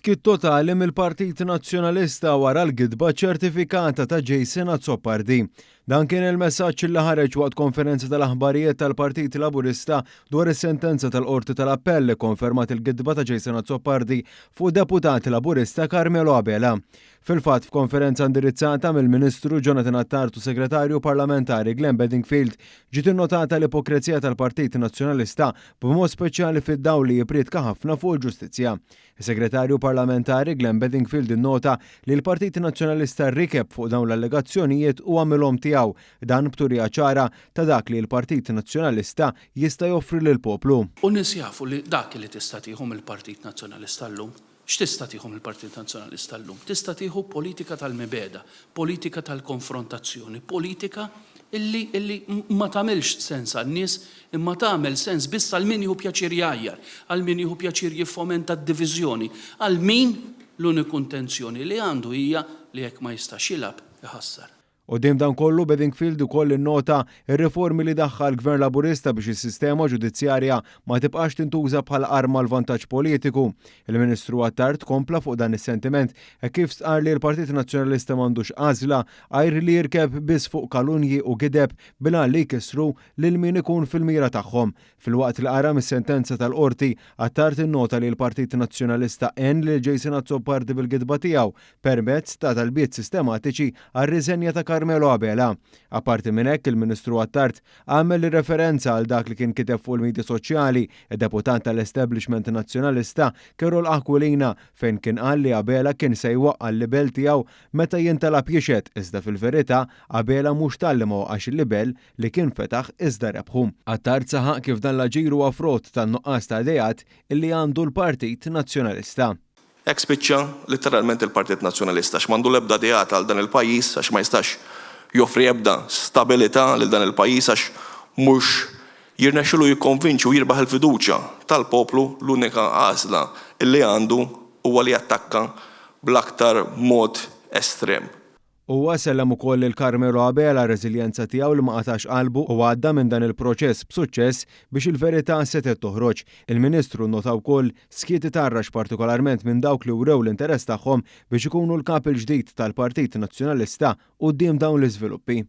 Skit totali mill-Partit Nazzjonalista wara l-gidba ċertifikata ta' Jason Azzopardi. Dan kien il-messaġġ li ħareġ waqt konferenza tal-aħbarijiet tal-Partit Laburista dwar is-sentenza tal-Qorti tal-Appell li konfermat il-gidba ta' Jason Azzopardi fuq deputat Laburista Carmelo Abela. Fil-fatt f'konferenza indirizzata mill-Ministru Jonathan Attartu Segretarju Parlamentari Glenn Bedingfield ġiet innotata l-ipokrezija tal-Partit Nazzjonalista b'mod speċjali fid-dawl li jipriedka ħafna fuq il-ġustizzja. Is-Segretarju Parlamentari Glenn Bedingfield innota li l-Partit Nazzjonalista rikeb fuq dawn l-allegazzjonijiet u għamilhom tiegħu dan b'turija ċara ta' dak li l-Partit Nazzjonalista jista' joffri lill-poplu. U nies jafu li dak li tista' tieħu mill-Partit Nazzjonalista llum. X'tista' tieħu mill-Partit Nazzjonalista llum? Tista' tieħu politika tal-mibeda, politika tal-konfrontazzjoni, politika illi ma tagħmilx sens għan-nies imma tagħmel sens biss għal min jieħu pjaċir jgħajjar, għal min jieħu pjaċir jiffomenta d-diviżjoni, għal min l-uniku intenzjoni li għandu hija li jekk ma jistax jilgħab iħassar. Quddiem dan kollu Bedingfield ukoll innota r-riformi li daħħal l-Gvern Laburista biex is-sistema ġudizzjarja ma tibqax tintuża bħala arma l-vantaġġ politiku. Il-Ministru Attart kompla fuq dan is-sentiment kif stqar li l-Partit Nazzjonalista m'għandux għażla għajr li jirkeb biss fuq kalunji u gideb bilha li jkissru lil min ikun fil-mira tagħhom. Filwaqt li qara mis-sentenza tal-Qorti, Attart innota li l-Partit Nazzjonalista għen lil Jason Azzopardi bil-gidba tiegħu permezz ta' talbiet sistematiċi għar-riżenja ta' Carmelo Abela. Apparti minn hekk il-Ministru Attart għamel referenza għal dak li kien kiteb fuq il-medja soċjali id-deputat tal-Establishment Nazzjonalista Carol Aquilina fejn kien qal li Abela kien se jwaqqal l-libel tiegħu meta jintalab jixed iżda fil-verità Abela mhux tallimu għax il-libel li kien fetaħ iżda rebħu. Attart saħaq kif dan l-aġir huwa frott tan-nuqqas ta' idejat illi għandu l-Partit Nazzjonalista. Hekk spiċċa letteralment il-Partit Nazzjonalista x'mandu l-ebda dejat għal dan il-pajjiż għax ma jistax joffri ebda stabilità lil dan il-pajjiż għax mhux jirnexxielu jikkonvinċu jirbaħ il-fiduċja tal-poplu l-unika għażla li għandu huwa li jattakka bl-aktar mod estrem. Huwa sellem ukoll il-Carmelo Abela r-reżiljenza tiegħu li ma qatax qalbu u għadda minn dan il-proċess b'suċċess biex il-verità setet toħroġ. Il-Ministru nota wkoll skiet itarrax partikolarment minn dawk li wrew l-interess tagħhom biex ikunu l-kap il-ġdid tal-Partit Nazzjonalista quddiem dawn l-iżviluppi.